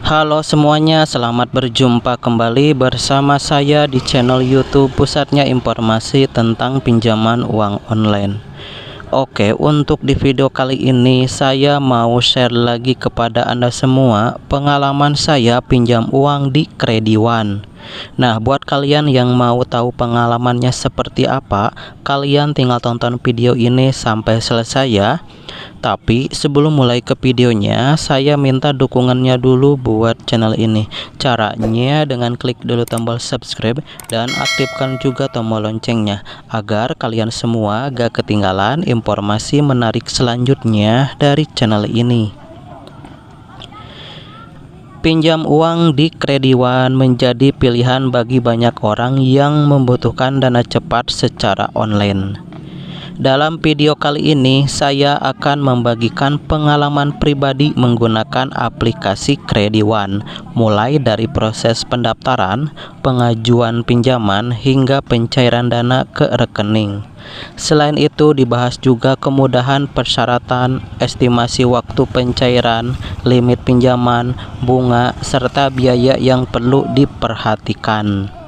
Halo semuanya, selamat berjumpa kembali bersama saya di channel YouTube Pusatnya Informasi tentang Pinjaman Uang Online. Oke, untuk di video kali ini saya mau share lagi kepada Anda semua pengalaman saya pinjam uang di Krediwan. Nah, buat kalian yang mau tahu pengalamannya seperti apa, kalian tinggal tonton video ini sampai selesai ya. Tapi sebelum mulai ke videonya, saya minta dukungannya dulu buat channel ini. Caranya dengan klik dulu tombol subscribe dan aktifkan juga tombol loncengnya, agar kalian semua gak ketinggalan informasi menarik selanjutnya dari channel ini. Pinjam uang di Krediwan menjadi pilihan bagi banyak orang yang membutuhkan dana cepat secara online. Dalam video kali ini saya akan membagikan pengalaman pribadi menggunakan aplikasi Krediwan, mulai dari proses pendaftaran, pengajuan pinjaman hingga pencairan dana ke rekening. Selain itu dibahas juga kemudahan persyaratan, estimasi waktu pencairan, limit pinjaman, bunga, serta biaya yang perlu diperhatikan.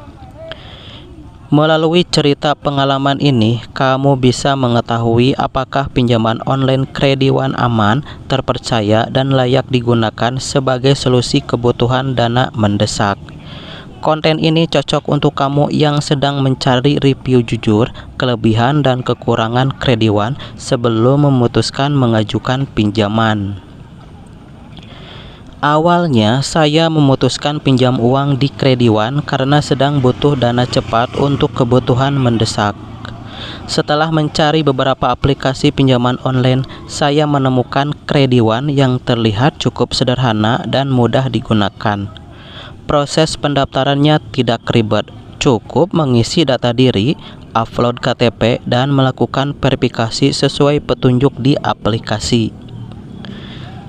Melalui cerita pengalaman ini, kamu bisa mengetahui apakah pinjaman online Krediwan aman, terpercaya, dan layak digunakan sebagai solusi kebutuhan dana mendesak. Konten ini cocok untuk kamu yang sedang mencari review jujur, kelebihan dan kekurangan Krediwan sebelum memutuskan mengajukan pinjaman. Awalnya saya memutuskan pinjam uang di Krediwan karena sedang butuh dana cepat untuk kebutuhan mendesak. Setelah mencari beberapa aplikasi pinjaman online, saya menemukan Krediwan yang terlihat cukup sederhana dan mudah digunakan. Proses pendaftarannya tidak ribet, cukup mengisi data diri, upload KTP, dan melakukan verifikasi sesuai petunjuk di aplikasi.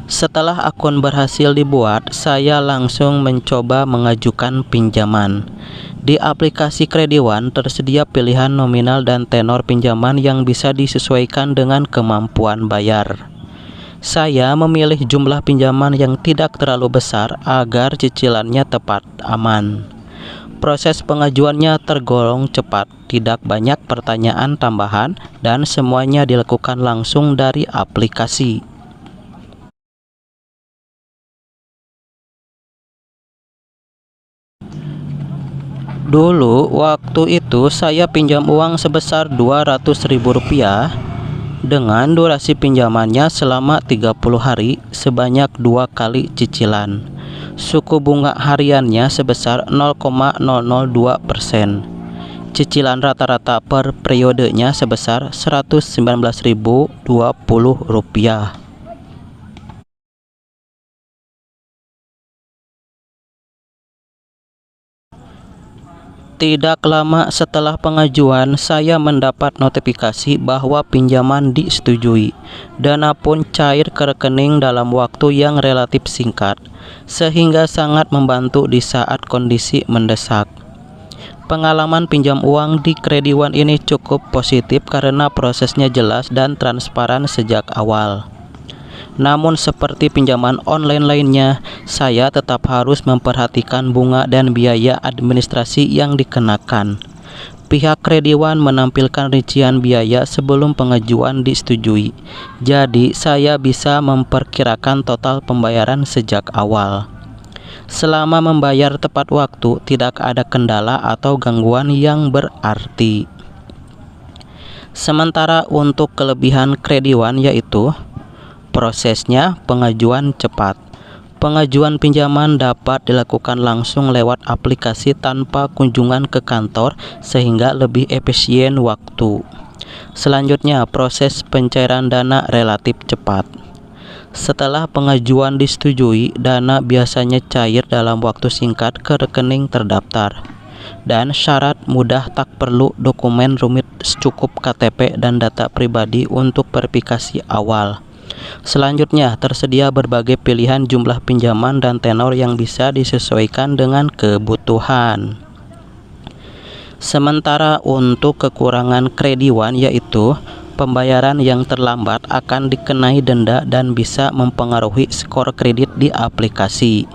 Setelah akun berhasil dibuat, saya langsung mencoba mengajukan pinjaman. Di aplikasi Krediwan tersedia pilihan nominal dan tenor pinjaman yang bisa disesuaikan dengan kemampuan bayar. Saya memilih jumlah pinjaman yang tidak terlalu besar agar cicilannya tepat aman. Proses pengajuannya tergolong cepat, tidak banyak pertanyaan tambahan, dan semuanya dilakukan langsung dari aplikasi. Dulu waktu itu saya pinjam uang sebesar Rp200.000 dengan durasi pinjamannya selama 30 hari sebanyak 2 kali cicilan. Suku bunga hariannya sebesar 0,002%. Cicilan rata-rata per periodenya sebesar Rp119.020. Tidak lama setelah pengajuan, saya mendapat notifikasi bahwa pinjaman disetujui. Dana pun cair ke rekening dalam waktu yang relatif singkat, sehingga sangat membantu di saat kondisi mendesak. Pengalaman pinjam uang di Krediwan ini cukup positif karena prosesnya jelas dan transparan sejak awal. Namun seperti pinjaman online lainnya, saya tetap harus memperhatikan bunga dan biaya administrasi yang dikenakan. Pihak Krediwan menampilkan rincian biaya sebelum pengajuan disetujui. Jadi saya bisa memperkirakan total pembayaran sejak awal. Selama membayar tepat waktu, tidak ada kendala atau gangguan yang berarti. Sementara untuk kelebihan Krediwan yaitu prosesnya pengajuan cepat. Pengajuan pinjaman dapat dilakukan langsung lewat aplikasi tanpa kunjungan ke kantor sehingga lebih efisien waktu. Selanjutnya, proses pencairan dana relatif cepat. Setelah pengajuan disetujui, dana biasanya cair dalam waktu singkat ke rekening terdaftar. Dan syarat mudah, tak perlu dokumen rumit, cukup KTP dan data pribadi untuk verifikasi awal. Selanjutnya, tersedia berbagai pilihan jumlah pinjaman dan tenor yang bisa disesuaikan dengan kebutuhan. Sementara untuk kekurangan Krediwan yaitu pembayaran yang terlambat akan dikenai denda dan bisa mempengaruhi skor kredit di aplikasi.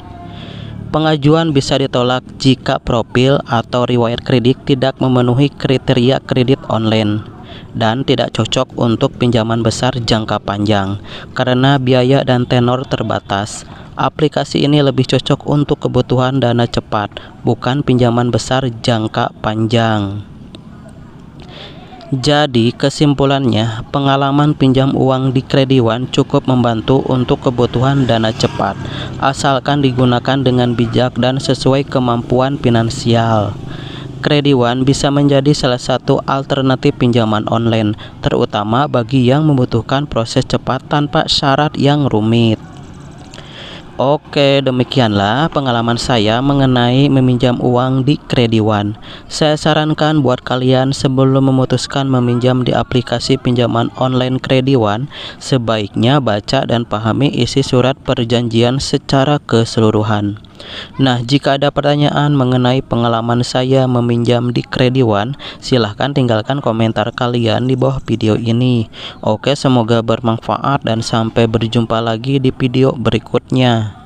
Pengajuan bisa ditolak jika profil atau riwayat kredit tidak memenuhi kriteria kredit online dan tidak cocok untuk pinjaman besar jangka panjang karena biaya dan tenor terbatas. Aplikasi ini lebih cocok untuk kebutuhan dana cepat, bukan pinjaman besar jangka panjang. Jadi kesimpulannya, pengalaman pinjam uang di Krediwan cukup membantu untuk kebutuhan dana cepat, asalkan digunakan dengan bijak dan sesuai kemampuan finansial. Krediwan bisa menjadi salah satu alternatif pinjaman online, terutama bagi yang membutuhkan proses cepat tanpa syarat yang rumit. Oke, demikianlah pengalaman saya mengenai meminjam uang di Krediwan. Saya sarankan buat kalian sebelum memutuskan meminjam di aplikasi pinjaman online Krediwan, sebaiknya baca dan pahami isi surat perjanjian secara keseluruhan. Nah, jika ada pertanyaan mengenai pengalaman saya meminjam di Krediwan, silahkan tinggalkan komentar kalian di bawah video ini. Oke, semoga bermanfaat dan sampai berjumpa lagi di video berikutnya.